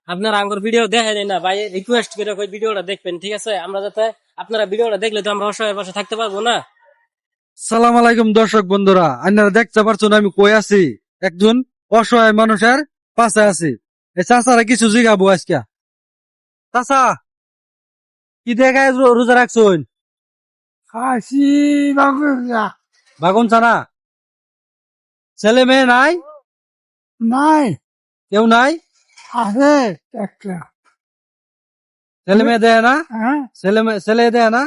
আপনারা আমার ভিডিও দেখেন না ভাই, রিকোয়েস্ট করে ওই ভিডিওটা দেখবেন, ঠিক আছে? আমরা যাতে আপনারা ভিডিওটা দেখলে তো আমরা অসহায়ের পাশে থাকতে পারবো না। সালাম আলাইকুম দর্শক বন্ধুরা, আপনারা দেখতে পারছেন আমি কই আছি। একজন অসহায় মানুষের পাশে আছি। এই চাচারা কিছু জিগাবো আজকে। চাচা, কি দেখায় রোজা রাখছুন? খাসি বাগুলা বাগুন ছানা ছেলে মেয়ে নাই? নাই, কেউ নাই? আছে একটা। ছেলে মেয়ে দেয় না? হ্যাঁ, ছেলে দেয় না?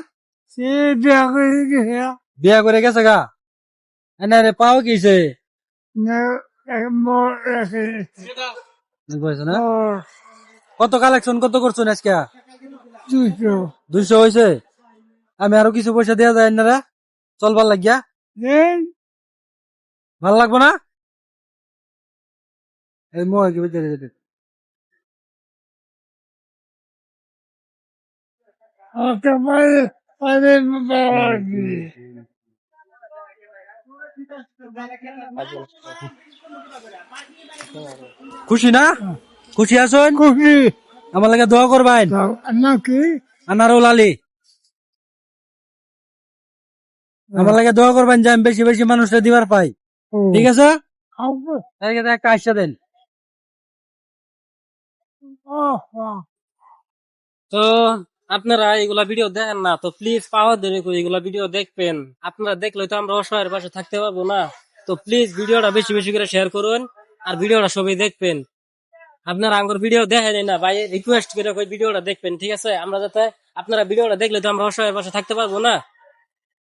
সে বিয়া করে গেছে। বিয়া করে গেছে গা? এনে রে পাও কিছে মোর রেখে না? মোর কত কালেকশন কত করছুন আজকে? 200 200 হয়েছে। আমি আরো কিছু পয়সা দেওয়া যায় না? চলবার লাগিয়া দেন। ভাল লাগবো না? এই মোবাইল কি বেঁচে যেতে ওকে পারে পারে বাবাজি। খুশি না? খুশি আছেন? খুশি আমার লাগে দোয়া করবেন। নাকি? আনারুল আলী, আমার লাগে দোয়া করবেন যে আমি বেশি বেশি মানুষরা দিবার পাই, ঠিক আছে? একটা আশা দেন। তো আপনারা এগুলা ভিডিও দেখেন না, তো প্লিজ পাওয়ার দেন এগুলা ভিডিও দেখবেন। আপনারা দেখলে তো আমরা অসহায়ের পাশে থাকতে পারবো না। তো প্লিজ ভিডিওটা বেশি বেশি করে শেয়ার করুন, আর ভিডিওটা সবাই দেখবেন। আপনারা আমার ভিডিও দেখেন না ভাই, রিকোয়েস্ট করে ওই ভিডিওটা দেখবেন, ঠিক আছে? আমরা যাতে আপনারা ভিডিওটা দেখলে তো আমরা অসহায়ের পাশে থাকতে পারবো না।